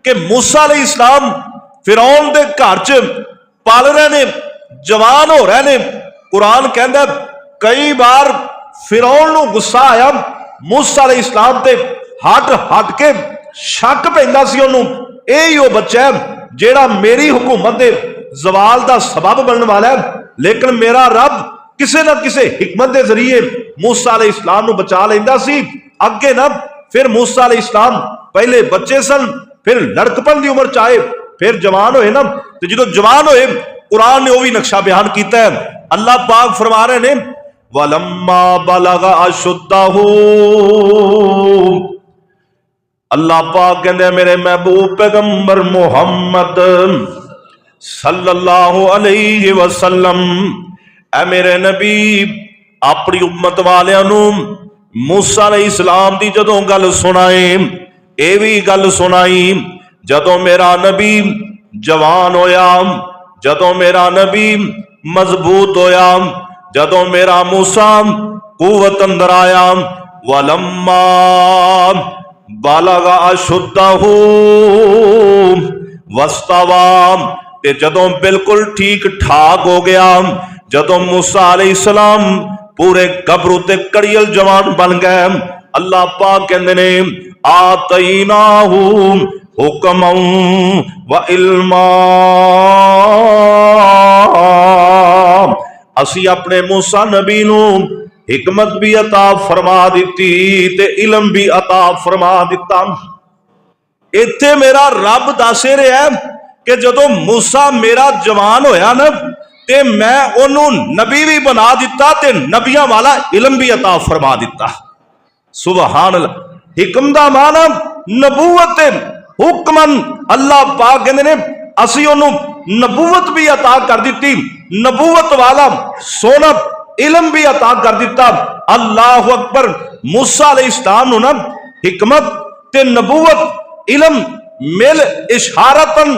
कि मूसा अलैहिस्सलाम फिरौन दे घर च पल रहे ने, जवान हो रहे ने। कुरान कहता कई बार फिरौन नूं गुस्सा आया मूसा अलैहिस्सलाम ते, हट हट के शक पैंदा सी ओनूं, यही वो बच्चा है जेड़ा मेरी हुकूमत दे जवाल दा सबब बनने वाला है। लेकिन मेरा रब किसी ना किसी हिकमत के जरिए मूसा अलैहिस्सलाम नूं बचा लेंदा सी। अगे ना फिर मूसा अलैहिस्सलाम पहले बच्चे सन, फिर लड़कपन की उम्र च आए, फिर जवान होए ना, तो जो जवान होए कुरान ने वह भी नक्शा बयान किया है। अल्लाह पाक फरमा रहे ने वलम्मा बलगा अशुद्धहू, अल्लाह पाक कहते मेरे महबूब पैगंबर मुहम्मद सल्लल्लाहु अलैहि वसल्लम, ऐ मेरे नबी अपनी उम्मत वालियां नूं मूसा अलैहिस्सलाम दी जदों गल सुनाए, ये भी गल सुनाई जदों मेरा नबी जवान होया, जदों मेरा नबी मजबूत होया, जदों मेरा मूसा कुवत अंदर आया। वलम्मा बालगा अशुद्धहू वस्तवा, ते जदों बिल्कुल ठीक ठाक हो गया, जदों मूसा अलैहिस्सलाम पूरे गबरू ते कड़ियल जवान बन गए, अल्लाह पाक कहते ने आतईनाहू हुक्मन व इल्मा, असी अपने मूसा नबी नूं हिकमत भी अता फरमा दी ते इलम भी अता फरमा दिता। इत्थे मेरा रब दस रहा है कि जदों मूसा मेरा जवान होया ना, ते मैं ओनू नबी भी बना दिता ते नबियां वाला इलम भी अता फरमा दिता। सुबहान अल्लाह। हिकम दा माना नबूवत, हुक्मन अल्लाह पाक कहंदे ने असी ओनू नबूवत भी अता कर दी, नबूवत वाला सोना इलम भी अता कर दिता। अल्लाह अकबर। मूसा अलैहिस्सलाम नूं ना हिकमत ते नबूवत इलम मिल इशारतन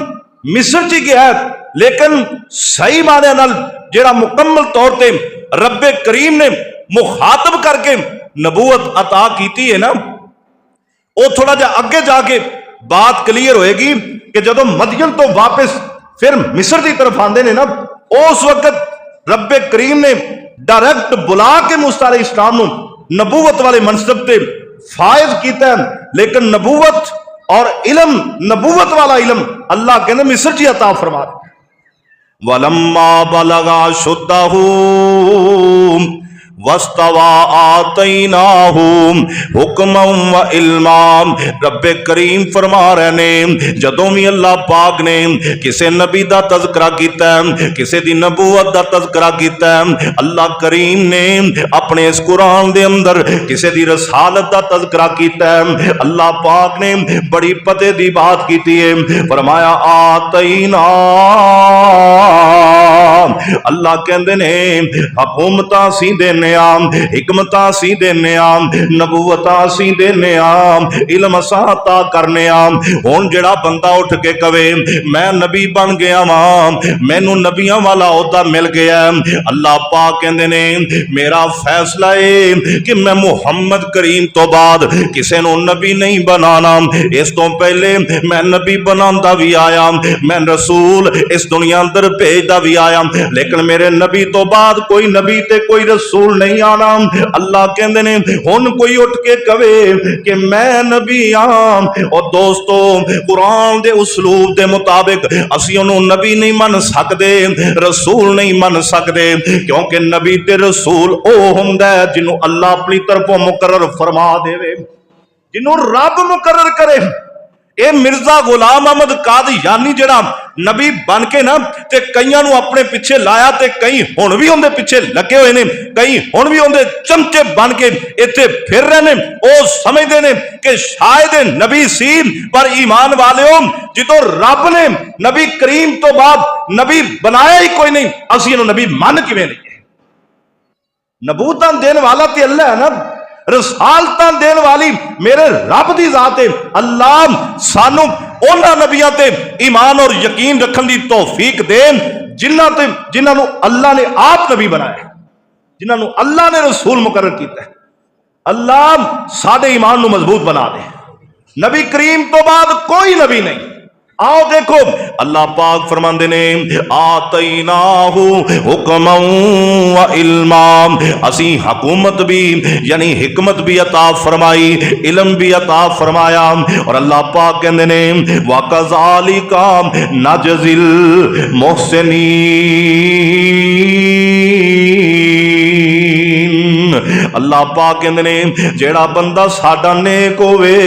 मिस्र च गया है, लेकिन सही माने नाल जेड़ा मुकम्मल तौर पे रब्बे करीम ने मुखातब करके नबूवत अता की है ना, वो थोड़ा जा अगे जाके बात क्लीयर होएगी कि जदों मदियन तो वापस फिर मिस्र की तरफ आते हैं ना, उस वक्त रब्बे करीम ने डायरेक्ट बुला के मूसा अलैहिस्सलाम नूं नबूवत वाले मनसब से फायज किया। लेकिन नबूवत और इलम, नबूवत वाला इलम अल्लाह कहते मिस्र जी अता फरमा। वलम्मा बलगा शुद्धहू वस्तवा आतईनाहू हुक्मन व इल्मा, रब्बे करीम फरमा रहे ने जदों भी अल्लाह पाक ने किसी नबी का तज़किरा किया, किसी दी नबूवत का तज़किरा किया, अल्लाह करीम ने अपने इस कुरान दे अंदर किसी दी रसालत का तज़किरा किया, अल्लाह पाक ने बड़ी पते दी बात की है, फरमाया आतईना, अल्लाह कहते ने हुकूमत सी देने, हिकमत सी देने, नबूवत सी देने, इल्म अता करने। हुण जेड़ा बंदा उठ के कवे मैं नबी बन गया वां, मैनू नबियां वाला ओहदा मिल गया, अल्लाह पाक कहंदे ने मेरा फैसला है कि मैं मुहम्मद करीम तो बाद किसी नू नबी नहीं बनाना। इस तो पहले मैं नबी बनांदा भी आया, मैं रसूल इस दुनिया अंदर भेजदा भी आया, लेकिन मेरे नबी तो बाद कोई नबी ते कोई रसूल नहीं आना। अल्लाह कहंदे ने हुण कोई उठ के कवे कि मैं नबी हां, और दोस्तों कुरान दे उसलूब दे मुताबिक असीं ओनू नबी नहीं मन सकदे, रसूल नहीं मन सकदे, क्योंकि नबी ते रसूल ओ हुंदा है जिन्हों अल्लाह अपनी तरफों मुकर्रर फरमा देवे, जिन्हों रब मुकर्रर करे। ये मिर्जा गुलाम अहमद कादियानी जड़ा नबी बन के ना ते कईयां नूं अपने पिछे लाया, ते कई हुण भी उहदे पिछे लगे हुए ने, कई हुण भी उहदे चमचे बन के इत्थे फिर रहे ने। वो समझते ने कि शायद नबी सी, पर ईमान वालिओ जिदों रब ने नबी करीम तो बाद नबी बनाया ही कोई नहीं, असीं इहनूं नबी मन किवें लईए? नबूवतां देण वाला ते अल्लाह है ना, रसालतां देण वाली मेरे रब दी जात है। अल्लाह सानू उन्हां नबियां ते ईमान और यकीन रखने की तौफीक देन जिन्हां नूं अल्लाह ने आप नबी बनाया, जिन्हां नूं अल्लाह ने रसूल मुकर्रर किया। अल्लाह साडे ईमान नूं मजबूत बना दे। नबी करीम तो बाद कोई नबी नहीं, आओ देखो अल्लाह पाक फरमाते ने आतैनाहु हुक्मन व इल्मा, असी हुकूमत भी यानी हिकमत भी अता फरमाई, इल्म भी अता फरमाया। और अल्लाह पाक कहते ने व कज़ालिका नजज़िल मुहसिनीन। अल्लाह पाक कहते ने जेड़ा बंदा साडा नेक होवे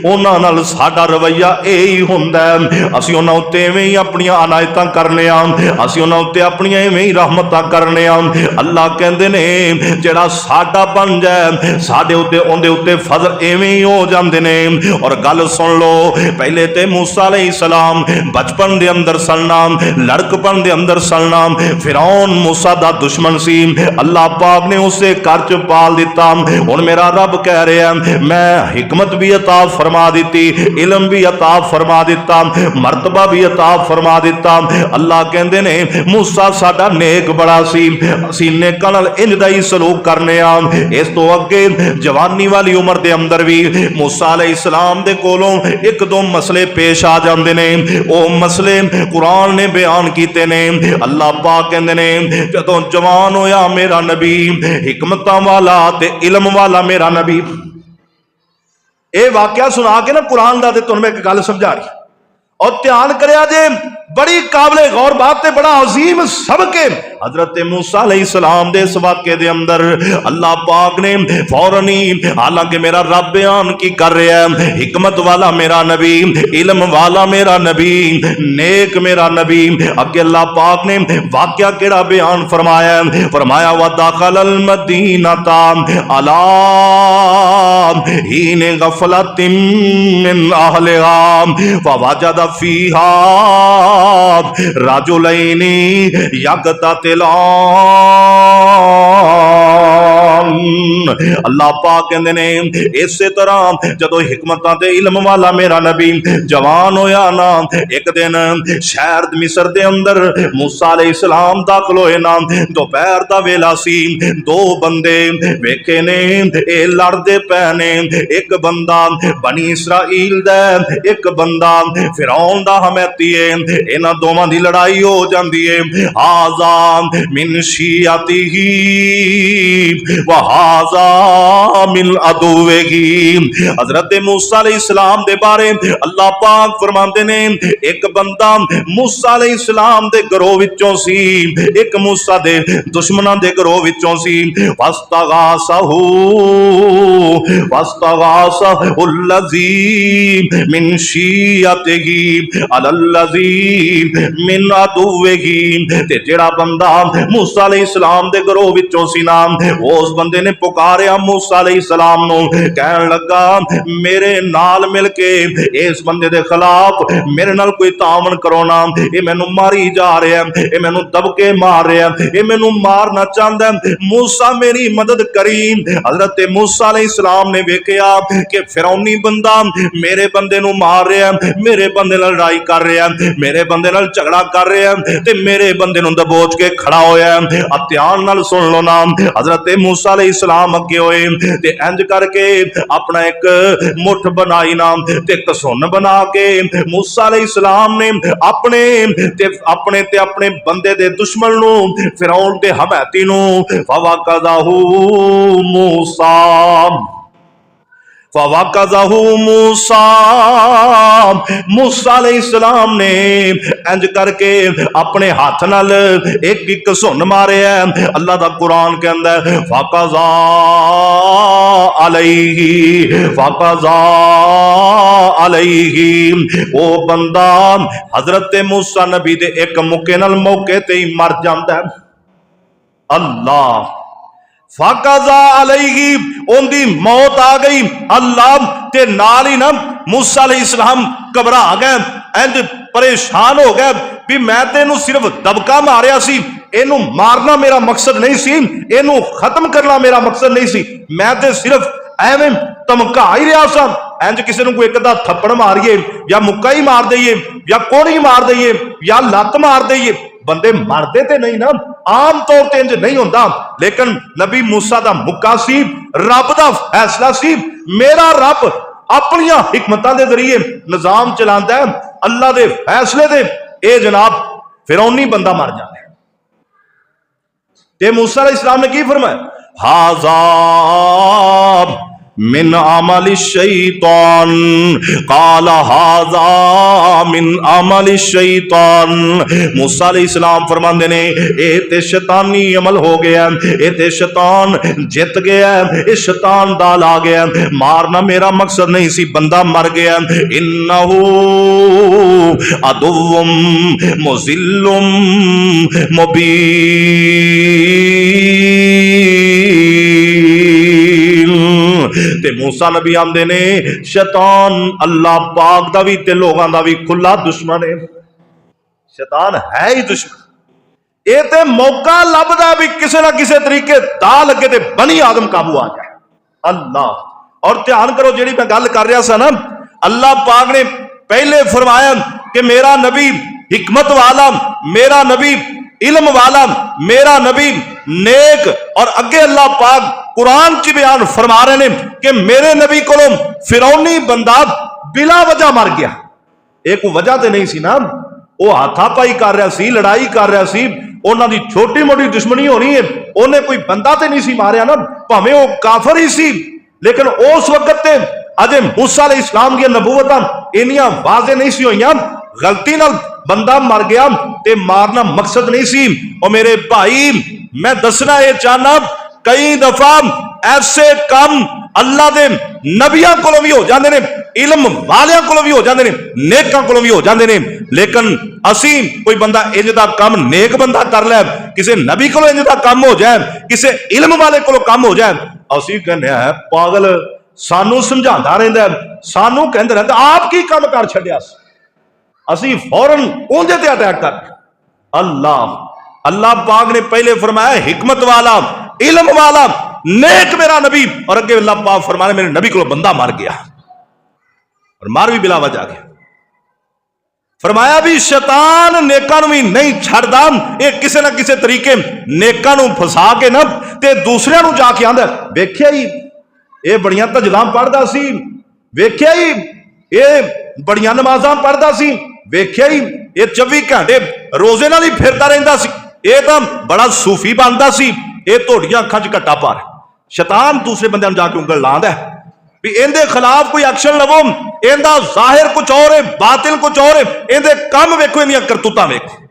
उन्हां नाल साडा रवैया यही हुंदा है, असीं उन्हां उत्ते इवें ही अपनियां अनायतां करने आ, असीं उन्हां उत्ते अपनियां इवें ही रहमतां करने आ। अल्लाह कहंदे ने जेड़ा साडा बन जाए साडे उत्ते उहदे उत्ते फजल इवें ही हो जांदे ने। और गल सुन लो, पहले ते मूसा अलैहिस्सलाम बचपन दे अंदर सलना, लड़कपन दे अंदर सलना, फिरौन मूसा दा दुश्मन सी, अल्लाह पाक ने उसे घर च पाल दिता। हुण मेरा रब कह रहा है मैं हिकमत भी अता फरमा दी, इल्म भी अता फरमा दिता, मर्तबा भी अता फरमा दिता। अल्लाह कहंदे ने मूसा साडा नेक बड़ा सी, असीं नेकां नाल इंज दा ही सलूक करने आ। इस तो अगे जवानी वाली उम्र दे अंदर भी मूसा अलैहिस्सलाम दे कोलों एक दो मसले पेश आ जांदे ने, ओ मसले कुरान ने बयान कीते ने। अल्लाह पाक कहंदे ने जदों जवान होया मेरा नबी, हिकमतां वाला ते इल्म वाला मेरा नबी, ये वाकया सुना के ना कुरान दा ते तुहानूं मैं एक गल समझा रही और ध्यान करिया जे, बड़ी काबिले गौर बात है, बड़ा अजीम सबक है हजरत मूसा अलैहिस्सलाम दे इस वाक़े दे अंदर। अल्लाह पाक ने फौरन ही, हालांकि मेरा रब बयान की कर रहा है, हिकमत वाला मेरा नबी, इल्म वाला मेरा नबी, नेक मेरा नबी, अगे अल्लाह पाक ने वाक़या केड़ा बयान फरमाया, फरमाया व दाखलल मदीनता अला हीन गफलतिन मिन अहलिहा फवजद फीहा राजुलैनी यक़ततिलान। अल्लाह पाक कहंदे ने इसे तरह जदों हिकमतां ते इल्म वाला मेरा नबी जवान होया ना, एक दिन शहर मिस्र दे अंदर मूसा अलैहिस्सलाम दाखिल होए ना, दोपहर दा वेला सी, दो बंदे वेखे ने ए लड़दे पै ने, एक बंदा बनी इसराइल दा, एक बंदा फिरौन दा हमैती है, इन्हां दोवां दी लड़ाई हो जांदी है। हाज़ा मिन शियतिही व हाज़ा मिन अदुविही। हजरत मूसा अलैहिस्सलाम दे बारे अल्लाह पाक फरमांदे ने एक बंदा मूसा अलैहिस्सलाम दे गरोह विचों सी, एक मूसा दे दुश्मनां दे गरोह विचों सी। वस्तगासहु वस्तगासहुल्लज़ी मिन शियतिही अलल्लज़ी मिन अदुविही। ते जेड़ा बंदा मूसा अलैहिस्सलाम दे गरोह विचों सी ना, उस बंदे ने पुकारिया मूसा अलैहिस्सलाम नूं, कहन लगा मेरे नाल मिल के इस बंदे दे खिलाफ मेरे नाल कोई तावन करो ना, ये मैनू मारी जा रहा है, ये मैनू दबके मार रहा है, ये मैनू मारना चाहता है, मूसा मेरी मदद करी। हजरत मूसा अलैहिस्सलाम ने वेखिया कि फिरौनी बंदा मेरे बंदे नू मार रहा है, मेरे बंदे नाल लड़ाई कर रहा है, मेरे बंदे नाल झगड़ा कर रहा है, ते मेरे बंदे नू दबोच के खड़ा होया है। अब ध्यान नाल सुन लो ना, हजरत मूसा अलैहिस्सलाम अगे होए ते इंज करके अपना एक मुठ बनाई ना, ते कसुन बना के मूसा अलैहिस्सलाम ने अपने ते अपने बंदे दे दुश्मन नू, फिरौन दे हमैती नू, फवकज़हु मूसा फवकज़हु मूसा, मूसा अलैहिस्सलाम ने इंज करके अपने हाथ नाल एक एक सुन मारे है। अल्लाह दा कुरान कहंदा है फकज़ा अलैहि फकज़ा अलैहि। ओ बंदा हजरत मूसा नबी दे एक मुक्के नाल मौके ते ही मर जांदा है। अल्लाह फाकाजा अलैहि, उनकी मौत आ गई। अल्लाह ते नाल ही ना मूसा अलैहिस्सलाम घबरा गए, इंज परेशान हो गए भी मैं ते इनू सिर्फ दबका मारिया सी, इनू मारना मेरा मकसद नहीं सी, इनू खत्म करना मेरा मकसद नहीं सी, मैं ते सिर्फ एवें धमका ही रहा सा। इंज किसी को एक दा थप्पड़ मारिए या मुक्का ही मार दईए या कोड़ी मार दईए या लत मार दईए, बंदे मरते ते नहीं ना, आम तौर ते इंज नहीं होंदा। लेकिन नबी मूसा दा मुक्का सी, रब दा फैसला सी। मेरा रब अपनियां हिकमतां दे जरिए निजाम चलांदा है। अल्लाह दे फैसले दे ए जनाब फिरौनी बंदा मर जाए। ते मूसा अलैहिस्सलाम ने की फरमाया, हाजा मिन अमल शैतान, काला हाजा मिन अमल शैतान। मूसा अलैहिस्सलाम फरमाते ने ए ते शैतानी अमल हो गया, ए ते शैतान जित गया, ए शैतान दाल आ गया। मारना मेरा मकसद नहीं सी, बंदा मर गया। इन्नहु अदुव्वुम मुज़िल्लुम मुबीन। ते मूसा नबी आंदे ने शैतान अल्लाह पाक दा भी ते लोगां दा भी खुला दुश्मन है। शैतान है ही दुश्मन। ये ते मौका लभदा भी किसी ना किसी तरीके दा लगे ते बनी आदम काबू आ जाए। अल्लाह और ध्यान करो, जेड़ी मैं गल कर रहा सा ना, अल्लाह पाक ने पहले फरमाया कि मेरा नबी हिकमत वाला, मेरा नबी इल्म वाला, मेरा नबी नेक, और अगे अल्लाह पाक कुरान च बयान फरमा रहे ने कि मेरे नबी को फिरौनी बंदा बिला वजह मर गया। एक वजह तो नहीं सी ना, वो हाथापाई कर रहा सी, लड़ाई कर रहा सी, उन्हां दी छोटी मोटी दुश्मनी होनी है, उन्हें कोई बंदा तो नहीं सी मारिया ना, भावें वो काफर ही सी, लेकिन उस वक्त ते अजे मूसा अलैहिस्सलाम दी नबूवत इन्नियां वाज़े नहीं सी होईयां। गलती नाल बंदा मर गया ते मारना मकसद नहीं सी। और मेरे भाई मैं दसना यह चाहना, कई दफा ऐसे काम अल्लाह दे नबियां कोलों भी हो जाते हैं, इल्म वालियां कोलों भी हो जाते हैं, नेकां कोलों भी हो जाते हैं, लेकिन असी कोई बंदा इंज दा काम नेक बंदा कर लै, किसी नबी कोलों इंज दा काम हो जाए, किसी इल्म वाले कोलों काम हो जाए, असी कहने हैं पागल, सानू समझाता रहिंदा है, सानू कहंदा रहिंदा आप की काम कर छड्डिया। असी फौरन उहदे ते अटैक कर। अल्लाह पाक ने पहले फरमाया हिकमत वाला, इल्म वाला, नेक मेरा नबी, और अगे अल्लाह पाक फरमाने मेरे नबी को बंदा मर गया, और मार भी बिला वजह गया। फरमाया भी शैतान नेकां नूं भी नहीं छड्डदा, ये किसी ना किसी तरीके नेकां नूं फसा के ना ते दूसरियां नूं जाके आंदा, वेख्या ही ये बड़ियां तजदां पढ़दा सी, वेख्या ही ये बड़ियां नमाजां पढ़दा सी, वेख्या ही ये 24 घंटे रोजे नाल ही फिरदा रहिंदा सी, ये तां बड़ा सूफी बनदा सी, ये तोड़ियां अखां च घट्टा पार। शैतान दूसरे बंदे जाके उंगल लांदा है भी इहदे खिलाफ कोई एक्शन लवो, इहदा जाहिर कुछ और है, बातिल कुछ और है, इहदे काम वेखो, इहदियां करतूतां वेखो।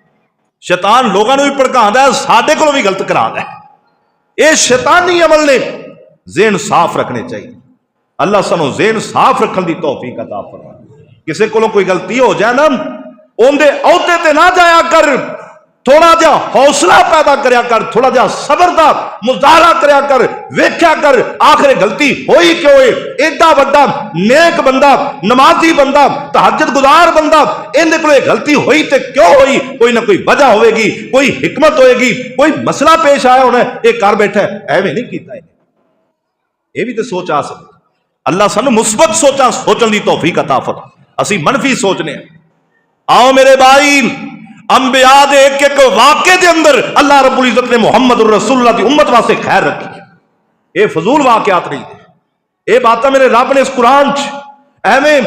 शैतान लोगों को भी भड़कांदा है, साडे कोलों भी गलत करांदा है। ये शैतानी अमल ने ज़हन साफ रखने चाहिए। अल्लाह सानू ज़हन साफ रखने की तौफीक अता फरमाए। किसी कोलों कोई गलती हो जाए ना, उनके औहदे ते ना जाया कर, थोड़ा जा हौसला पैदा करया कर, थोड़ा जा सबर दा मुजाहरा करया कर, वेख्या कर आखिर गलती होई क्यों है। एडा वड्डा नेक बंदा, नमाजी बंदा, तहज्जुद गुजार बंदा, इहदे कोल गलती होई ते क्यों होई, कोई ना कोई वजह होगी, कोई हिकमत होएगी, कोई मसला पेश आया होना, ये कर बैठा है, एवें नहीं कीता। ये भी तो सोच आ सकती। अल्लाह सानू मुस्बत सोचा सोचने की तौफीक अता फरमाए, असी मनफी सोचने। आओ मेरे भाई, अंबिया दे एक एक वाक़े दे अंदर अल्लाह रब्बुल इज्जत ने मुहम्मद रसूलुल्लाह की उम्मत वास्ते खैर रखी है। ये फजूल वाक़यात नहीं है, ये बातें मेरे रब ने इस कुरान च एवें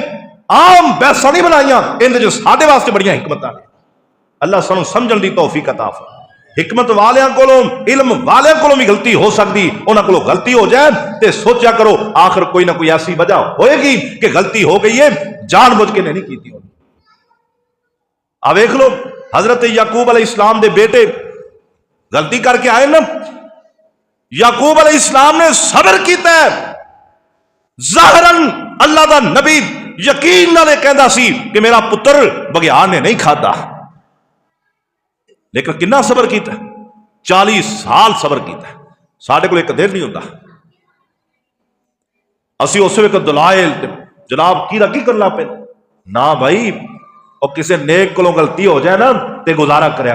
आम बहसां नहीं बनाईयां, इहदे च साडे वास्ते बड़ियां हिकमतां ने। अल्लाह सानू समझण दी तौफीक अता फरमाए। हिकमत वालियां कोलों, इल्म वालियां कोलों भी गलती हो सकती, उन्हां कोलों गलती हो जाए तो सोचा करो आखिर कोई ना कोई ऐसी वजह होएगी कि गलती हो गई है, जानबूझ के नहीं की होगी। अब देख लो हजरत याकूब अलैहिस्सलाम दे बेटे गलती करके आए ना, याकूब अलैहिस्सलाम ने सबर किया, ज़ाहिरन अल्लाह दा नबी यकीन नाल कहंदा सी कि मेरा पुत्र बघियाड़ ने नहीं खादा, लेकिन कितना सबर किया, 40 साल सबर किया। साडे कोल एक दिन नहीं होता, असी उस वक्त दलाइल जनाब की करना पे ना भाई। और किसी नेक को गलती हो जाए ना तो गुजारा करया,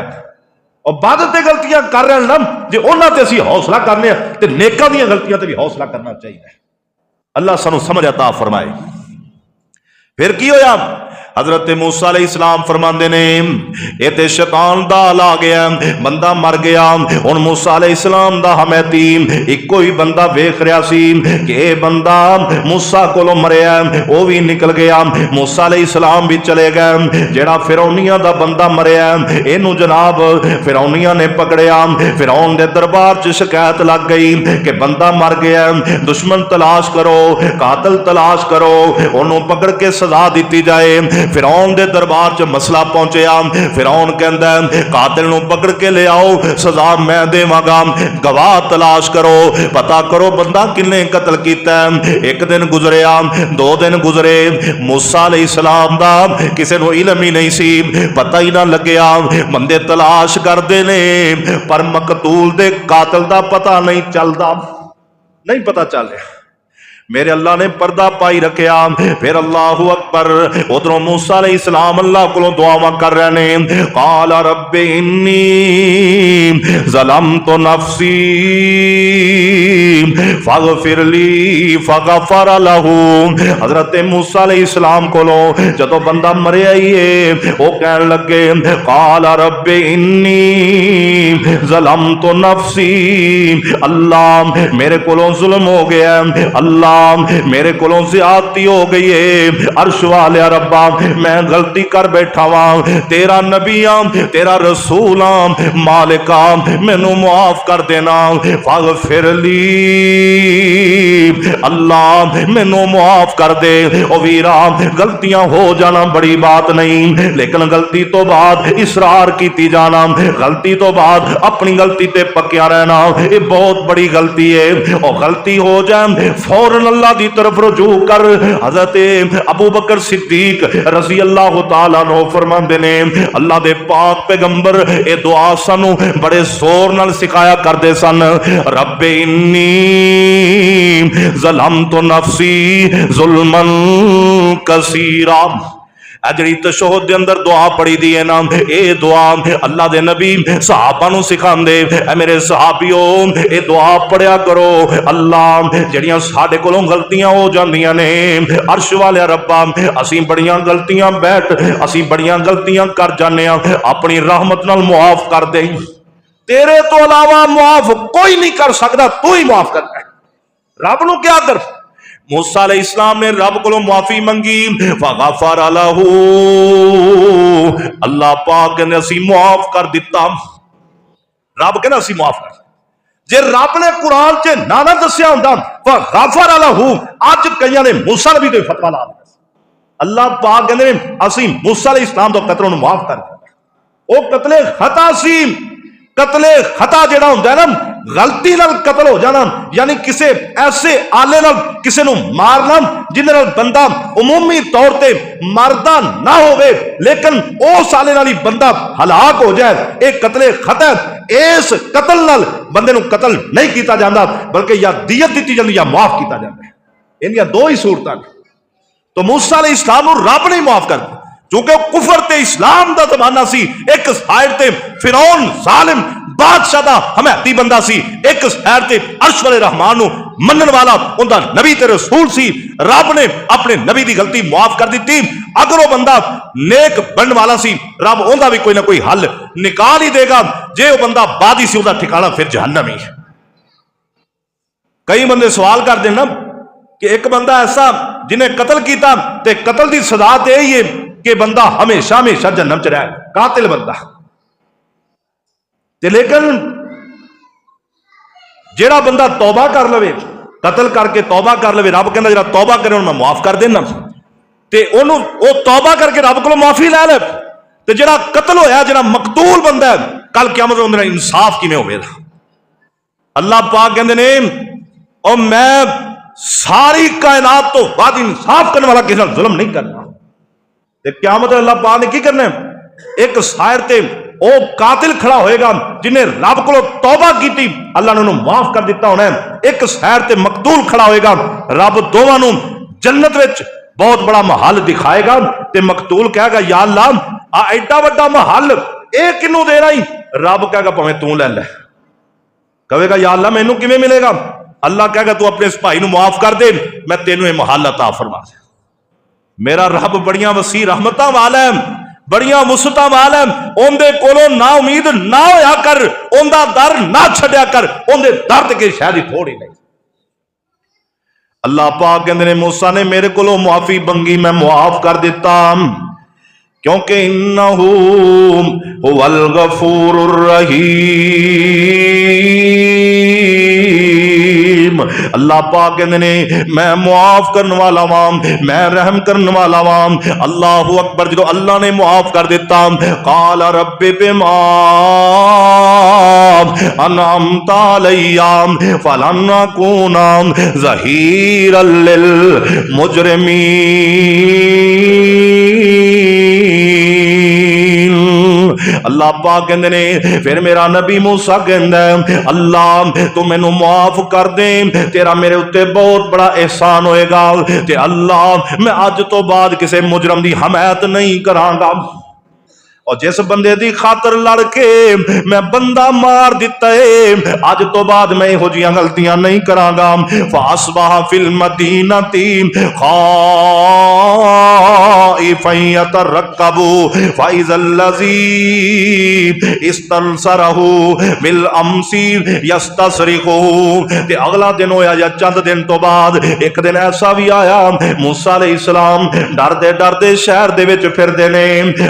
और बाद ते गलतियां कर रहे ना जो उन्होंने असी हौसला करने तो नेकां दी गलतियां ते भी हौसला करना चाहिए। अल्लाह सानू समझ अता फरमाए। फिर की होया, हजरत मूसा अलैहिस्सलाम फरमाते ने ये ते शैतान दा हल आ गया, बंदा मर गया। हुण मूसा अलैहिस्सलाम दा हमैती इक्को ही बंदा वेख रहा सी कि ये बंदा मूसा कोलों मरिया, वो भी निकल गया, मूसा अलैहिस्सलाम भी चले गए। जेड़ा फिरौनिया दा बंदा मरिया इनू जनाब फिरौनिया ने पकड़िया, फिरौन दे दरबार च शिकायत लग गई कि बंदा मर गया, दुश्मन तलाश करो, कातल तलाश करो, ओनू पकड़ के सजा दी जाए। फिरौन दे दरबार च मसला पहुंचया, फिरौन कहंदा कातिल नूं पकड़ के ले आओ, सजा मैं देवांगा, गवाह तलाश करो, पता करो बंदा किन्ने कत्ल कीता। एक दिन गुजरिया, 2 दिन गुजरे, मूसा अलैहिस्सलाम दा किसे नूं इल्म ही नहीं सी, पता ही ना लग्या। बंदे तलाश करदे ने पर मकतूल दे कातिल दा पता नहीं चलदा, नहीं पता चल रहा। मेरे अल्लाह ने पर्दा पाई रखिया। फिर अल्लाहु अकबर, उधरों मूसा अलैहिस्सलाम अल्लाह को दुआवां कर रहे ने, काला रब्बे इन्नी ज़लमतु नफ्सी फगफिरली फगफर लहू। हजरत मूसा अलैहिस्सलाम कोलों जदों बंदा मरिया ही है, वो कहन लगे काला रब्बे इन्नी ज़लमतु नफ्सी, अल्लाह मेरे कोलों जुल्म हो गया, अल्लाह मेरे कोलों ज़्यादती हो गई है, अर्श वाले रब्बा मैं गलती कर बैठा वां, तेरा नबी आ, तेरा रसूल आ, मालिका मैनू मुआफ कर देना, फगफिरली अल्लाह मैनू मुआफ कर दे। ओ वीरा गलतियां हो जाना बड़ी बात नहीं, लेकिन गलती तो बाद इसरार की जाना, गलती तो बाद अपनी गलती ते पक्या रहना, ये बहुत बड़ी गलती है। और गलती हो जाए फौरन अल्लाह की तरफ रुजू कर। हजरत अबू बकर सिद्दीक रज़ी अल्लाह तआला अन्हु फरमाते ने अल्लाह दे पाक पैगंबर ये दुआ सानू बड़े जोर नाल सिखाया करते सन, रब्बे इन्नी ज़लमतु नफ्सी ज़ुल्मन कसीरा। जी तशहुद के अंदर दुआ पढ़ी दी है ना, ये दुआ अल्लाह दे नबी सहाबा नूं सिखांदे, मेरे सहाबियो ये दुआ पढ़िया करो, अल्लाह जड़ियां साडे कोलों गलतियां हो जांदियां ने, अर्श वाले रब्बा असीं बड़ियां गलतियां असीं बड़ियां गलतियां कर जाने, अपनी रहमत नाल मुआफ कर दे, तेरे तो अलावा मुआफ कोई नहीं कर सकता, तू ही मुआफ करना है। रब नूं क्या कर, मूसा अलैहिस्सलाम ने रब को माफी मंगी, फगफर लहू, अल्लाह पाक ने असी मुआफ कर दिता। रब कहना असी मुआफ कर, जे रब ने कुरान च ना दसिया हुंदा फगफर लहू, अज कईयां ने मूसा नबी ते फतवा ला दिया। अल्लाह पाक कहंदे असी मूसा अलैहिस्सलाम दा कत्ल नूं माफ कर दिता। ओ कत्ले खता सी, कत्ले खता जेड़ा हुंदा है ना, गलती नाल कत्ल हो जाना, यानी किसी ऐसे आले नाल किसी नूं मारना जिहदे नाल बंदा उमूमी तौर पे मरदा ना होवे, लेकिन उस आले नाल ही बंदा हलाक हो जाए, एक कत्ले खता। इस कत्ल नाल बंदे नूं कत्ल नहीं किया जाता, बल्कि या दियत दी जाती या माफ किया जाता है। इन्दियां दो ही सूरतां। तो मूसा अलैहिस्सलाम नूं रब ने माफ कर दिया, क्योंकि कुफर ते इस्लाम दा जमाना सी। एक साइड ते फिरौन जालिम बादशाह दा हमैती बंदा सी, एक साइड ते अर्श वाले रहमान नूं मनन वाला उनका नबी ते रसूल सी। रब ने अपने नबी की गलती माफ कर दी। अगर वह बंदा नेक बनने वाला सी, रब उनका भी कोई ना कोई हल निकाल ही देगा। जे वह बंदा बादी सी, उसका ठिकाना फिर जहन्नम ही है। कई बंदे सवाल करते हैं ना कि एक बंदा ऐसा जिन्हें कत्ल किया, ते कत्ल की सजा तो यही है कि बंदा हमेशा हमेशा जन्नत च रहे, कातिल बंदा। ते लेकिन जेड़ा बंदा तौबा कर लवे, कत्ल करके तौबा कर लवे, रब कहना जरा तौबा करे मैं माफ कर देना, ते ओनू ओ तौबा करके रब को माफी लै ले। ते जेड़ा कत्ल होया, जेड़ा मकतूल बंदा है, कल क़यामत में उन्हें इंसाफ किवें होवेगा। अल्लाह पाक कहंदे ने और मैं सारी कायनात तो बाद इंसाफ करने वाला किसी जुल्म नहीं करना। क़यामत अल्लाह पाक ने की करना है, एक सायर ते ओ कातिल खड़ा होएगा जिन्हें रब को तौबा की, अल्लाह ने उन्हें माफ कर दिता होना है। एक सायर ते मकतूल खड़ा होएगा, रब दोवां नूं जन्नत विच बहुत बड़ा महल दिखाएगा, ते मकतूल कहेगा या अल्लाह आ एडा वड्डा महल ए किनू देना ही? रब कहेगा भावें तू ले ले। कहेगा या अल्लाह मैनू किवें मिलेगा? अल्लाह कहेगा तू अपने इस भाई नूं माफ कर दे, मैं तेनू ये महल अता फरमा दे। मेरा रब बड़ियां वसी रहमतां वाला है, बड़ियां मुसतां वाला है, उनदे कोलों ना उम्मीद ना होया कर, उनदा दर ना छड्या कर, उनदे दर ते शायद ही थोड़ी नहीं। अल्लाह पाक कहते ने मूसा ने मेरे कोलों मुआफी मंगी, मैं मुआफ कर दिता, क्योंकि इन्नहू हुवल गफूरुर रहीम। अल्लाह पाक कहते ने मैं मुआफ करने वाला वां, मैं रहम करने वाला वां। अल्लाहु अकबर। जो अल्लाह ने मुआफ कर दिता, काल रब्बि बिमा अनअमता अलैया फलन अकूना ज़हीरल लिल मुजरिमीन। अल्लाह पाक कहते ने फिर मेरा नबी मूसा कहता है, अल्लाह तू मैनू माफ कर दे, तेरा मेरे उत्ते बहुत बड़ा एहसान होएगा, ते अल्लाह मैं अज तो बाद किसी मुजरम की हमायत नहीं करांगा। और जिस बंदे की खातर लड़के मैं बंदा मार दिता है, अज तो बाद मैं इहो जिहियां गलतियां नहीं करांगा। फासबाह फिल मदीनती खाइफन यतरक्कबु फाइज़ल्लज़ी इस्तनसरहु बिल अमसी यस्तसरिखु। ते अगला दिन होया या चंद दिन तो बाद एक दिन ऐसा भी आया, मूसा अलैहिस्सलाम डरदे डरदे शहर दे विच फिरदे ने,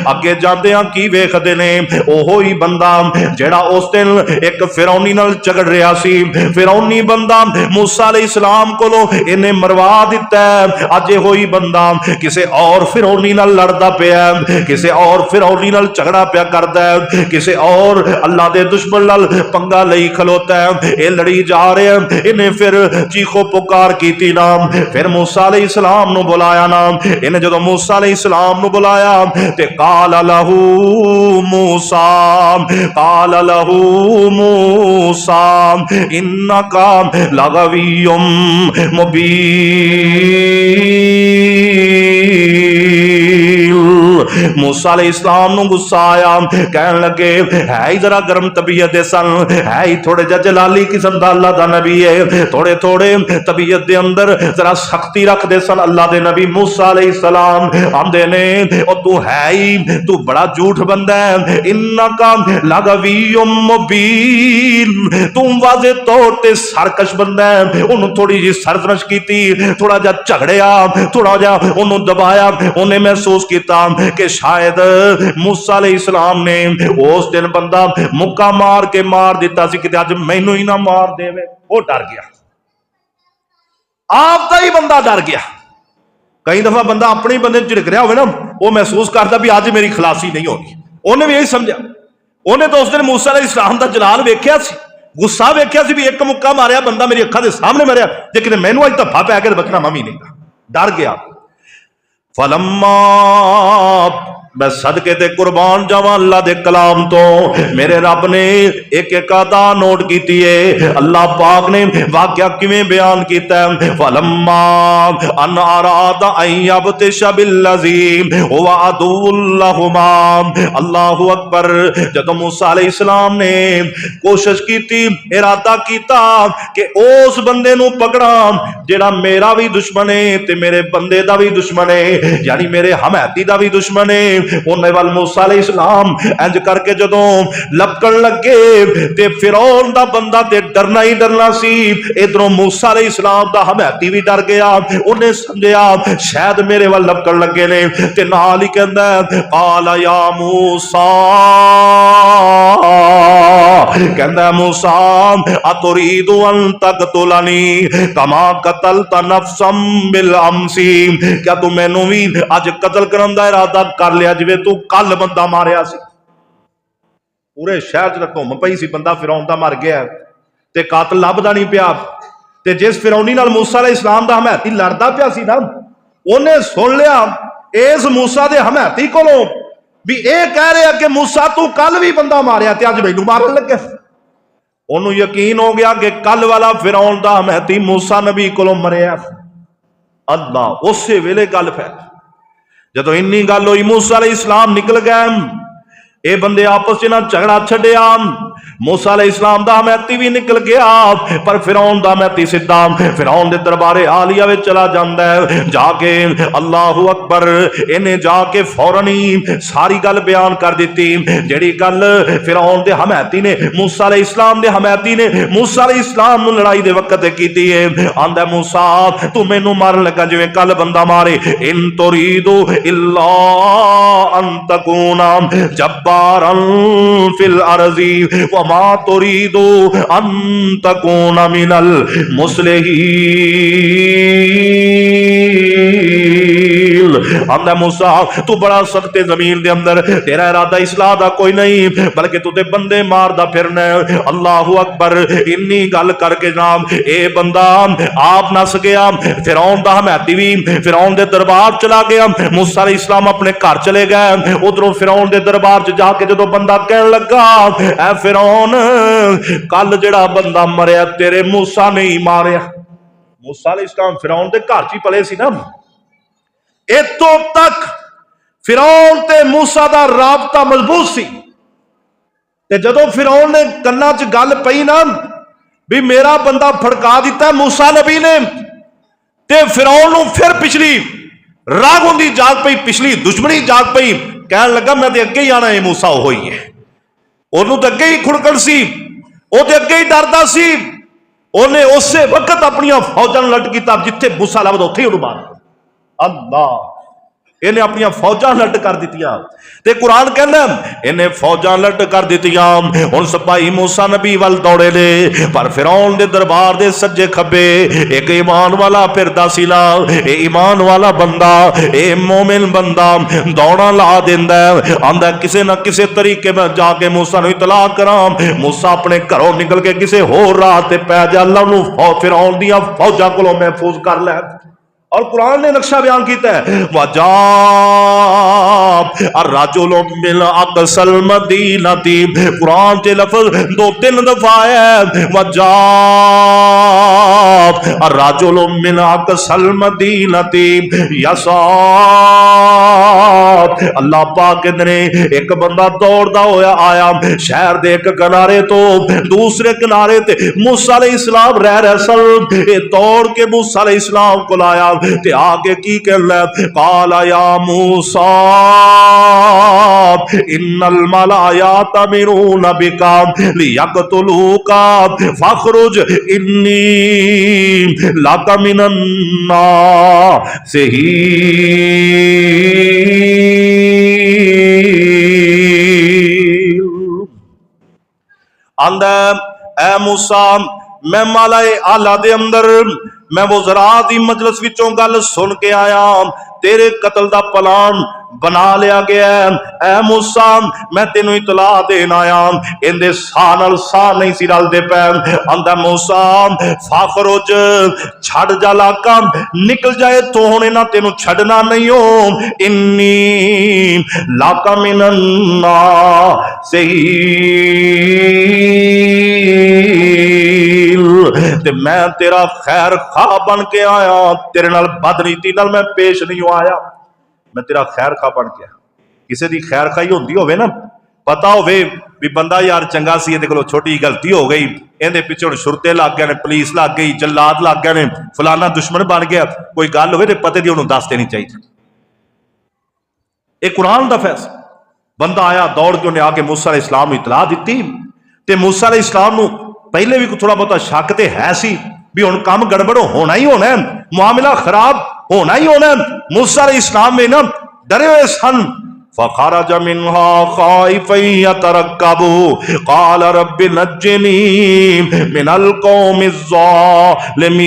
अगे जांदे की वेखदे ने ओहो ही बंदा जेड़ा उस दिन एक फिरौनी नाल झगड़ रहा सी। फिरौनी बंदा मूसा अलैहिस्सलाम कोलों इन्हें मरवा दिता है, अज इहो ही बंदा किसी और फिरौनी नाल लड़दा पिया, किसी और फिरौनी नाल झगड़ा पिया करदा है, किसी और अल्लाह दे दुश्मन नाल पंगा लई खलोता है। ये लड़ी जा रहे हैं, इन्हें फिर चीखो पुकार कीती ना, फिर मूसा अलैहिस्सलाम नु बुलाया ना। इन्हें जदों मूसा अलैहिस्सलाम नु बुलाया ते काल लहू मूसा, काल लहू मूसा इन्नका लगवियुम मुबीन। मूसा अलैहिस्सलाम नु गुस्सा आया, कहने लगे है ही जरा गर्म तबीयत दे सन, है ही थोड़े जा जलाली किस्म दा अल्लाह दा नबी है, थोड़े थोड़े तबीयत दे अंदर जरा सख्ती रखदे सन अल्लाह दे नबी। मूसा अलैहिस्सलाम आंदे ने ओ तू है ही, तू बड़ा झूठ बंदा है, इन्नका लगवियुम मुबीन, तू वाज़े तौर ते सरकश बंदा है। उन्होंने थोड़ी जी सरजनश की, थोड़ा जा झगड़िया, थोड़ा जा उन्होंने दबाया, उन्हें महसूस किया कि शायद मूसा अलैहिस्सलाम ने उस दिन बंदा मुक्का मार के मार दिता सी, कि अज मैनू ही ना मार देवे। वो डर गया, आपका ही बंदा डर गया। कई दफा बंदा अपने बंदे झिड़क रहा हो ना, वो महसूस करता भी अज मेरी खलासी नहीं होगी। उन्हें भी यही समझा, उन्हें तो उस दिन मूसा अलैहिस्सलाम दा जलाल वेख्या सी, गुस्सा वेख्या सी भी एक मुक्का मारिया बंदा मेरी अखां दे सामने मरिया, जे किते मैनू अज धफ्फा पै के बचना मैं भी नहीं, डर गया। फलम्मा मैं सदके ते कुर्बान जावां अल्लाह दे कलाम तो, मेरे रब ने एक एक अदा नोट की है। अल्लाह पाक ने वाकया किवें बयान किया है, फलम्मा अन अरादा अन यब्तिश बिल्लज़ी हुवा अदुव्वुल लहुमा। अल्लाहु अकबर। जदों मूसा अलैहिस्सलाम ने कोशिश की, इरादा किया कि उस बंदे नूं पकड़ा जेड़ा मेरा भी दुश्मन है ते मेरे बंदे दा भी दुश्मन है, यानी मेरे हमैती दा भी दुश्मन है। उन्हें वाल मूसा अलैहिस्सलाम इंज करके जदों लपकन लगे ते फिरौन दा बंदा ते डरना ही डरना सी, इधरों मूसा अलैहिस्सलाम दा हमैती भी डर गया। उन्हें समझिया शायद मेरे वाल लपकन लगे ने, ते नाल ही कहंदा काला या मूसा, कहंदा मूसा अतुरीदु अन तक़तुलनी कमा कतलता नफ्सम बिल अमसी, क्या तू मैनू भी अज कतल करन दा इरादा कर लिया जिवें तू कल बंदा मारिया सी। पूरे शहर च धुम पई सी, बंदा फिरौन दा मर गया ते कातल लभदा नहीं पिया। ते जिस फिरौनी नाल मूसा अलैहिस्सलाम दा हमैती लड़दा पिया सी ना, उन्हें सुन लिया इस मूसा दे हमैती कोलों भी ये कह रहे कि मूसा तू कल भी बंदा मारिया ते अज मैनू मारन लगे। उन्होंने यकीन हो गया कि कल वाला फिरौन दा हमैती मूसा नबी कोलों मरिया। अल्लाह उसे वेले गल फैल, जदों इन्नी गल हुई मूसा अलैहिस्सलाम निकल गए, ये बंदे आपस च ना झगड़ा छड्डिया, मूसा अलैहिस्सलाम दा हमैती भी निकल गया, पर फिरौन दा हमैती सीधा फिरौन दे दरबारे आलिया विच चला जांदा है। जाके अल्लाहु अकबर, इन्हें जाके फौरन ही सारी गल बयान कर दी, जिहड़ी गल फिरौन दे हमैती ने मूसा अलैहिस्सलाम दे हमैती ने मूसा अलैहिस्सलाम नूं लड़ाई दे वक्त कीती है। आंदा मूसा तू मैनू मारन लगा जिवें कल बंदा मारे, इन तुरीदु इल्ला अन तकूना जब्बारन फिल अर्ज़ी व मा तुरीदु अन तकूना मिनल मुस्लिहीन। आंदा मूसा तू बड़ा सख्त जमीन दे अंदर, तेरा इरादा इसलाह दा कोई नहीं, बल्कि तू ते बंदे मारदा फिरना है। अल्लाहु अकबर। इन्नी गल करके जनाब ए बंदा आप नस गया। फिरौन दा हमैती भी फिरौन दे दरबार चला गया। मूसा अलैहिस्सलाम अपने घर चले गए। उधरों फिरौन दे दरबार च जाके जो बंदा कहन लगा, ऐ फिरौन कल जेड़ा बंदा मरिया तेरे मूसा नहीं मारिया। मूसा अलैहिस्सलाम फिरौन दे घर च ही पले सी ना। इतों तक फिरौन ते मूसा दा राबता मजबूत सी। ते जदों फिरौन ने कन्ना च गल पई ना भी मेरा बंदा फड़का दिता मूसा नबी ने, ते फिरौन नूं फिर पिछली राग होंदी जाग पई, पिछली दुश्मनी जाग पई। कहन लगा मैं ते अगे ही आना है, मूसा ओह ही है। ओनू तो अगे ही खुड़कण सी, वो तो अगे ही डरदा सी। उन्हें उसे वक्त अपन फौजां लट किया, जिथे मूसा लभदा उत्थे ही उहनूं मार। अल्लाह, इन्हें अपन फौजां लट कर दित्तियां। ते कुरान कहना इन्हें फौजां लट कर दित्तियां। हुण सिपाही मूसा नबी वल दौड़े ने, पर फिरौन दे दरबार दे सज्जे खब्बे एक ईमान वाला फिरदा सी ना। ए ईमान वाला बंदा, ए मोमिन बंदा दौड़ा ला दिंदा, आंदा किसे ना किसे तरीके में जाके मूसा नूं इतला करां। मूसा अपने घरों निकल के किसे होर राह ते पै जा, अल्लाह नूं फिरौन दियां फौजां कोलों महफूज कर लै। और कुरान ने नक्शा बयान किया है, अक़सल मदीनती। कुरान के लफ्ज 2-3 दफा है, अक़सल मदीनती यसा। अल्लाह पाक कहते ने एक बंदा दौड़दा होया आया शहर दे एक किनारे तो दूसरे किनारे ते मूसा अलैहिस्सलाम रह रहे सन। ये दौड़ के मूसा अलैहिस्सलाम को आया ते आगे की कहना, काला या मूसा इन्नल मलाया तमिरून बिका लियक़तुलूका फखरुज इन्नी लाका मिनन आंदा ऐ मूसा मैं मालाए आला दे अंदर मैं वो ज़रात दी मजलिस विचों गल सुन के आया, तेरे कतल दा प्लान बना लिया गया। ऐ मूसा मैं तेनू इतला देन आया, इंदे साह नाल साह नहीं सी रलदे पै। आंदा मूसा फाखरुज छड़ जा लाका, निकल जाए तो हुण इन्हां तेनू छड़ना नहीं हो। इन्नी लाका मिनन्ना सही, ते मैं तेरा खैर खा बन के आया, तेरे नाल बदनीति नाल मैं पेश नहीं आया। मैं तेरा खैर खा बन के, किसी की खैर खाई होंदी होवे ना, पता होवे भी बंदा यार चंगा सी, इहदे कोलों छोटी गलती हो गई, इहदे पिछे हुण शुरते लग गए ने, पुलिस लग गई, जल्लाद लग गए ने, फलाना दुश्मन बन गया, कोई गल होवे ते पते दी उहनूं दस देनी चाहिए। ये कुरान दा फैसला। बंदा आया दौड़ के, उन्हें आके मूसा अलैहिस्सलाम नूं इतला दित्ती, ते मूसा अलैहिस्सलाम नूं पहले भी थोड़ा बहुत शक तो है सी भी हुण काम गड़बड़ होना ही होना है, मामला खराब होना ही होना है। मूसा अलैहिस्सलाम में ना डरे हुए सन। फखरज मिन्हा खाइफन यतरक्कबु क़ाल रब्बि नज्जिनी मिनल क़ौमिज़ ज़ालिमीन।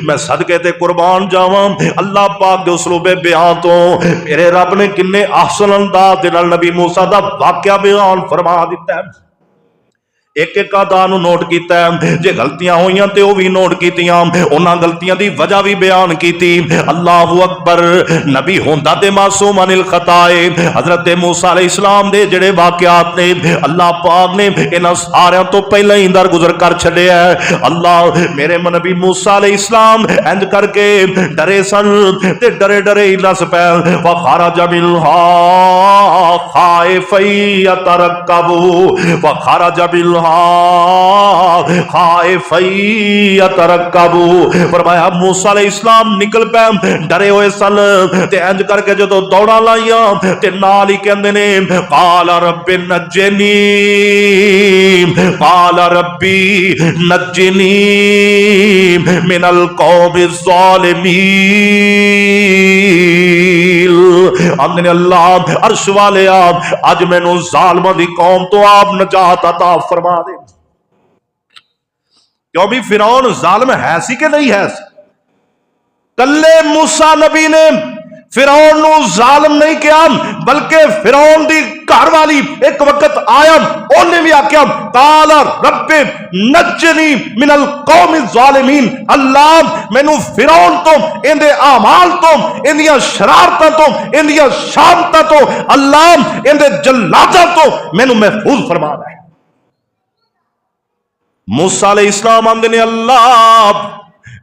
मैं सदके ते कुर्बान जावां अल्लाह पाक दे उसलूबे बयान तो मेरे रब ने किन्ने ahsan अंदाज दे नाल नबी मूसा दा वाकया बयान फरमा दिता है। एक एक अदा नूं नोट कीता, जे गलतियां होईयां ते ओह भी नोट कीतियां, उन्हां गलतियां दी वजह भी बयान कीती। अल्लाहु अकबर। नबी होंदा ते मासूम अनिल खताए। हजरत मूसा अलैहिस्सलाम दे जेड़े वाकयात ने अल्लाह पाक ने इन्हां सारियां तो पहले ही दरगुजर कर छड्डिया है। अल्लाह मेरे नबी मूसा अलैहिस्सलाम इंज करके डरे सन ते डरे डरे ही नस पै। फखरज मिनहा खाइफन यतरक्कबू फखरज मिनहा फरमाया मूसा अलैहिस्सलाम निकल पे डरे हुए सन ते इंज करके जदों दौड़ा लाइया ते नाल ही कहंदे ने काल रब्बी नज्जिनी काल रब्बी नज्जिनी मिनल कौमिज़ ज़ालिमीन। आंदे अल्लाह अर्श वाले आप अज मैनू जालिमां दी कौम तो आप नजात अता फरमा दे। क्यों भी फिरौन जालिम है सी कि नहीं है? कल्ले मूसा नबी ने फिरौन नू जालिम नहीं किया, बल्कि फिरौन दी घर वाली एक वक्त आया, उन्हें भी आख्या काल रब्बे नज्जनी मिनल कौमिज़ ज़ालिमीन। अल्लाह मैनू फिरौन तो, इहदे आमाल तो, इहदियां शरारतां तो, इहदियां शामतां तो, अल्लाह इहदे जल्लादां तो मैनू महफूज फरमा दे। मूसा अलैहिस्सलाम आंदे ने अल्लाह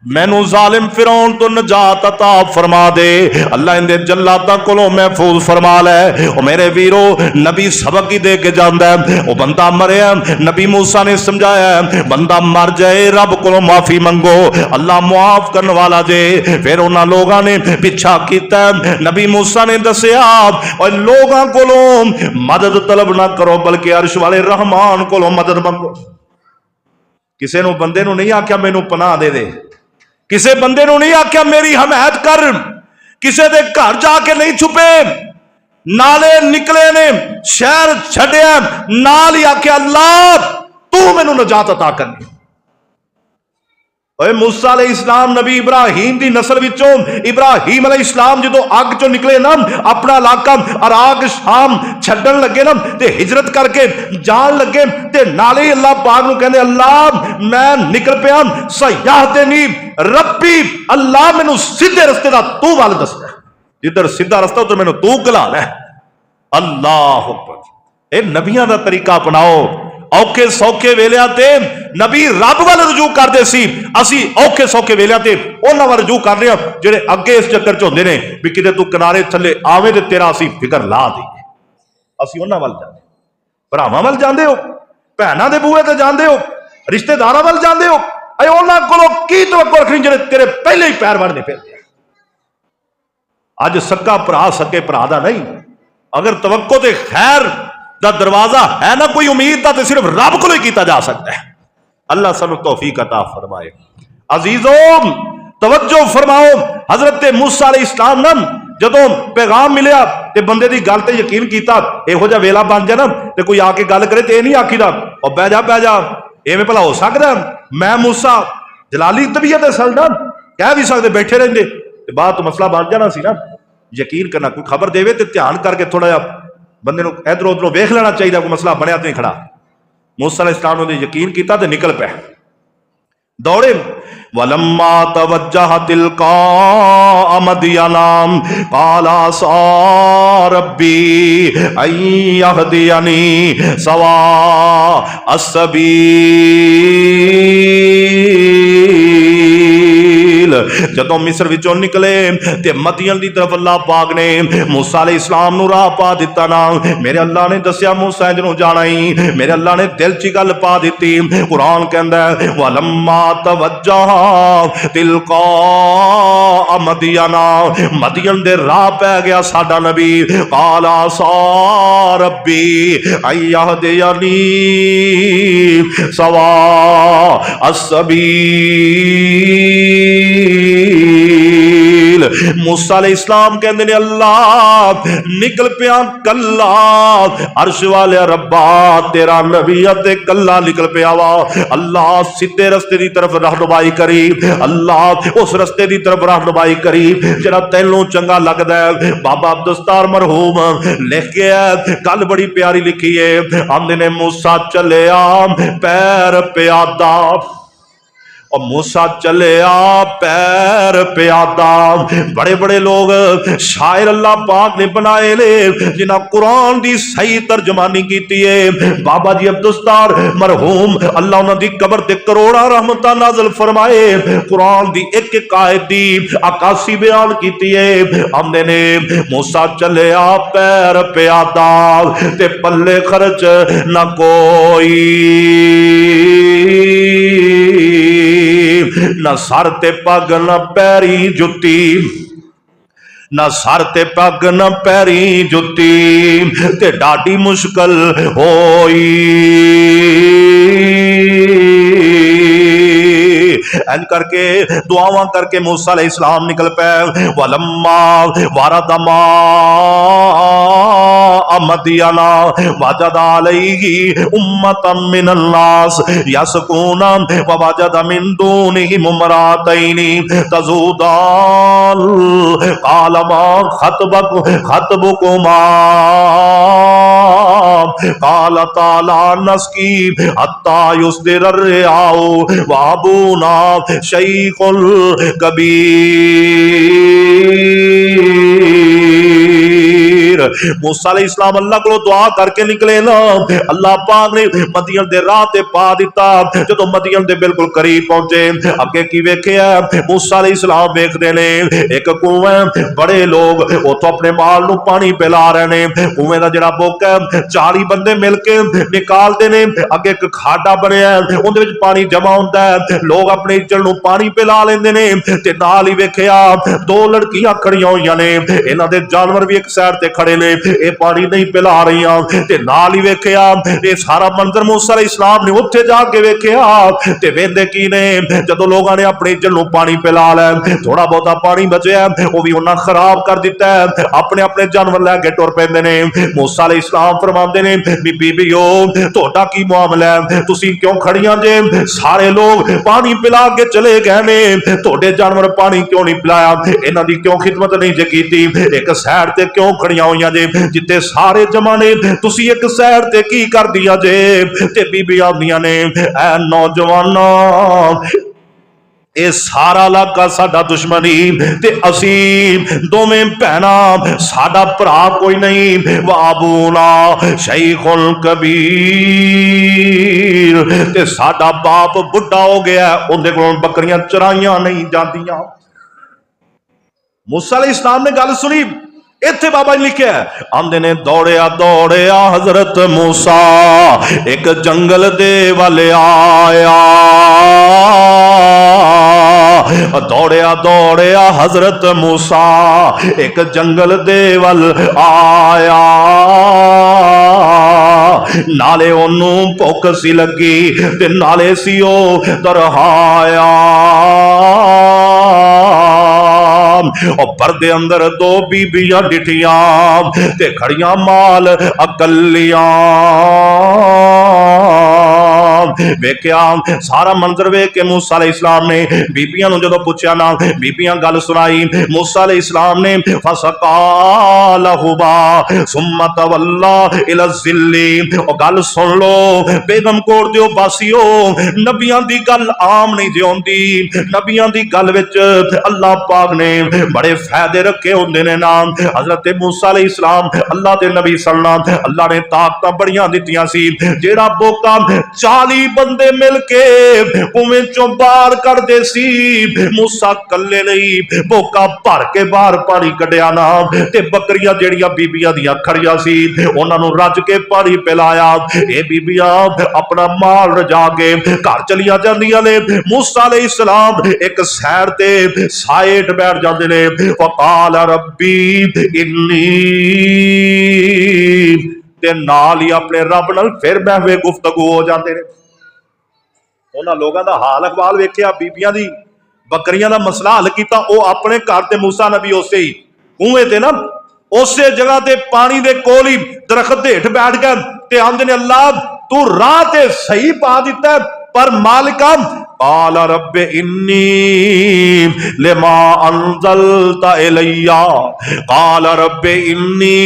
मैनू जालिम फिरौन तो नजात अता फरमा दे। अल्लाह इहदे जल्लादां कोलों महफूज फरमा ले। ओ मेरे वीरो नबी सबक ही दे के जांदा है। ओ बंदा मरिया, नबी मूसा ने समझाया बंदा मर जाए रब कोलों माफी मंगो, अल्लाह मुआफ करने वाला जे। फिर उन्हां लोगां ने पिछा कीता, नबी मूसा ने दसिया और लोगां कोलों मदद तलब ना करो बल्कि अर्श वाले रहमान कोलों मदद मंगो। किसी नूं बंदे नूं नहीं आख्या मैनू पनाह दे दे, किसी बंदे नूं नहीं आख्या मेरी हमायत कर, किसी दे घर जाके नहीं छुपे, नाले निकले ने शहर छड्या नाल ही आख्या अल्लाह तू मैनू नजात अता करनी। मूसा अलैहिस्सलाम नबी इब्राहिम की नस्ल विचों इब्राहिम अलैहिस्सलाम जो अग चो निकले ना, अपना इलाका अराक शाम छड्डन लगे ना ते हिजरत करके जान लगे ते नाले अल्लाह पाक नूं कहंदे अल्लाह मैं निकल पिया सयाहदनी रब्बी, अल्लाह मैनू सीधे रस्ते दा तू वल दस, जिधर सीधा रस्ता उधर मैनू तू गला लै। अल्लाह अकबर। ए नबियां दा तरीका अपनाओ। औखे सौखे वेलियां ते नबी रब वाल रजू करते सी, असी औखे सौखे वेलियां ते उन्हां वाल रजू कर रहे हैं जेड़े अगे इस चक्कर च होंदे ने भी किते तू किनारे थले आवे ते तेरा असी फिकर ला दईए। असी उन्हां वाल जांदे, भरावां वाल जांदे हो, भैणां दे बूहे ते जांदे हो, रिश्तेदारां वाल जांदे हो, अए उन्हां कोलों की तवक्को रखनी जेड़े तेरे पहले ही पैर वड़दे फिरदे। अज सक्का भरा सके भरा दा नहीं, अगर तवक्को ते खैर दा दरवाजा है ना कोई उम्मीद दा ते सिर्फ रब को ही किया जा सकता है। अल्लाह सानू तौफीक अता फरमाए। अजीजों तवज्जो फरमाओ, हजरत मूसा अलैहिस्सलाम ना जदों पैगाम मिलिया ते बंदे दी गल ते यकीन किया, इहो जिहा वेला बन जाए ना ते कोई आके गल करे ते नहीं आखीदा और बह जा इवें भला हो सकदा मैं मूसा जलाली तबीयत सल ना कह भी सकते बैठे रहंदे ते बाद तो मसला बन जाना सी ना। यकीन करना, कोई खबर देवे ते ध्यान करके थोड़ा जिहा बंदे इधरों उधरों वेख लेना चाहिए, कोई मसला बनया तो नहीं खड़ा। मूसा अलैहिस्सलाम ने यकीन किया तो निकल पे दौड़े। वलम्मा तवज्जह तिलका मदयना काला सा रब्बी अय्यहदियनी सवा अस्सबील। जदों मिस्र विचों निकले ते मदियन की तरफ अल्लाह पाक ने मूसा अलैहिस्सलाम नूं राह पा दिता ना। मेरे अल्लाह ने दसिया मूसा इधरों जाना ही, मेरे अल्लाह ने दिल च गल पा दी। कुरान कहंदा है वलम्मा तवज्जह तिलका मदयना, मदियन दे राह पै गया साडा नबी। काला सा रब्बी अय्यहदियनी सवा अस्सबील। मूसा अलैहिस्सलाम कहंदे ने अल्लाह निकल पिया कल्ला, अर्श वाले रब्बा तेरा नबी ते कल्ला निकल पिया वा। अल्लाह सीधे रस्ते की तरफ रहनुमाई करे। करी, अल्लाह उस रस्ते की तरफ रहनुमाई करी जरा तैनू चंगा लगदा है। बाबा अब्दुस्तार मरहूम लिख के गल बड़ी प्यारी लिखी है, आंदे ने मूसा चलिया पैर प्यादा, और मूसा चलिया पैर प्यादा। बड़े बड़े लोग शायर अल्लाह पाक ने बनाए ने जिन्हें कुरान की सही तर्जमानी की है। बाबा जी अब्दुस्तार मरहूम अल्लाह उन्होंने कबर ते करोड़ा रहमत नाज़िल फरमाए, कुरान की एक एक आयत की अकासी बयान की है। आंदे ने मूसा चलिया पैर प्यादा ते पल्ले खर्च न कोई, न सर ते पग न पैरी जुत्ती, न सर ते पग न पैरी जुत्ती, ते डाडी मुश्किल होई। इंज करके दुआवां करके मूसा अलैहिस्सलाम निकल पे। वलम्मा वारदमा मदियना वजद अलैहि उम्मतम मिनन नास यसकूना व वजद मिन दूनिहिम इम्रातैनि तज़ूदान क़ाल मा खतबकुमा क़ाल ताला नस्की हत्ता युस्दिर अर्रियाउ व अबूना शैखुल कबीर। मूसा अलैहिस्सलाम अल्लाह को दुआ करके निकले ना, अल्लाह पाक ने मदीन दे राह ते पा दिता। जदों मदीन दे बिल्कुल करीब पहुंचे, अगे की वेखिया, मूसा अलैहिस्सलाम वेखदे ने एक कुएं, बड़े लोग उथों अपने माल नूं पानी पिला रहे ने। कुएं दा जिहड़ा बोक है 40 बंदे मिल के निकालते ने, अगे एक खाडा बनया उहदे विच पानी जमा हुंदा है, लोग अपने इज्जत नूं पानी पिला लेंदे ने। ते नाल ही वेखिया 2 लड़कियां खड़ियां होईयां ने, इन्हां दे जानवर भी एक साइड ते खड़े ने, ये पानी नहीं पिला रहीआं। ते नाल ही वेखिया ये सारा मंजर मूसा अलैहिस्सलाम ने उत्थे जाके वेखिया ते वेंदे की ने, जदों लोगां ने अपने इज्जत नूं पानी पिला लिया, थोड़ा बहुता पानी बचिया वो भी उन्हां खराब कर दिता है, अपने अपने जानवर लैके टुर पैंदे ने। मूसा अलैहिस्सलाम फरमांदे ने बीबीओ तुहाडा की मामला है, तुसीं क्यों खड़ियां जे? सारे लोग पानी पिला के चले गए ने, तुहाडे जानवर पानी क्यों नहीं पिलाया? इन्हां दी क्यों खिदमत नहीं जे कीती? एक साइड ते क्यों खड़ियां होईयां जे जिथे सारे जमा ने, तुसीं एक साइड ते की कर दिया जे? ते बीबी आंदियां ने ऐ नौजवाना ये सारा इलाका साडा दुश्मनी ते असी दोवें भैना, साडा भरा कोई नहीं। वाबूना शैखुल कबीर ते साडा बाप बुढ़ा हो गया, उहदे कोलों बकरियां चराइयां नहीं जांदियां। मूसा अलैहिस्सलाम ने गल सुनी, इत्थे बाबा जी लिखे आंदे ने दौड़िया दौड़िया हजरत मूसा एक जंगल दे वाले आया, दौड़िया दौड़िया हजरत मूसा एक जंगल दे वल आया, नाले ओनू भुख सी लगी ते नाले सी ओ तरहाया। और परदे अंदर 2 बीबियां डिठियां ते खड़ियां माल अकलियां। वेख्या सारा मंजर वेख के मूसा अलैहिस्सलाम ने बीबियां नूं जदों पुछया ना, बीबियां गल सुनाई। मूसा अलैहिस्सलाम ने फसकालहुमा सुम्मा तवल्ला इला ज़िल्ली, और गल सुन लो बेगम कोट दिओ बासियो, नबियां दी गल आम नहीं जे होंदी, नबियां दी गल विच अल्लाह पाक ने बड़े फायदे रखे होंदे ने। नाम हजरत मूसा अलैहिस्सलाम अल्लाह दे नबी सल्लल्लाहु, अल्लाह ने ताकतां बड़ियां दित्तियां सी। जेड़ा बोका 40 बंदे मिल के कुएं चों बाहर कढदे सी, मूसा कल्ले नहीं बोका भर के बाहर पानी कढिया ना, ते बकरियां जेड़ियां बीबियां दियां खड़ियां सी उन्हां नूं रज के पानी पिलाया। ये बीबियां अपना माल रजा के घर चलियां जांदियां ने। मूसा अलैहिस्सलाम एक सैर ते साइड बैठ जाते ने। वकाल रब्बी इन्नी, ते नाल ही अपने रब नाल फिर बहवे गुफ्तगू हो जाते ने। उन्हां लोगों का हाल अखबाल वेख्या, बीबियां दी बकरियां का मसला हल किया। वो अपने घर ते मूसा नबी उसे ही कुएं ते ना उसे जगह ते पानी दे कोल ही दरख्त हेठ बैठ गए ते आंदे ने अल्लाह तू राह ते सही पा दिता, पर मालिका काल रब्बे इन्नी लिमा अंज़लता इलैया, काल रब्बे इन्नी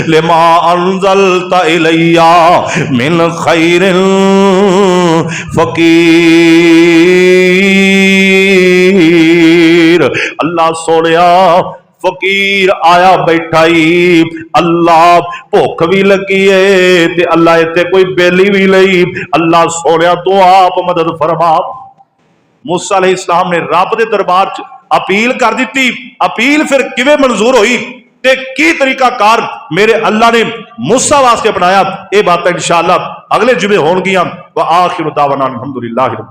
लिमा अंज़लता इलैया मिन खैरिन फकीर। अल्लाह सोनिया फकीर आया बैठा ही, अल्लाह भुख भी लगी है ते अल्लाह इत्थे कोई बेली भी लई। अल्लाह सोनिया तू आप मदद फरमा। मूसा अलैहिस्सलाम ने रब दे दरबार च अपील कर दी। अपील फिर किवें मंजूर हुई ते की तरीकाकार मेरे अल्लाह ने मूसा वास्ते अपनाया, ये बातें इंशाअल्लाह अगले जुमे होणगियां। व आखिरु दावाना अल्हम्दुलिल्लाह।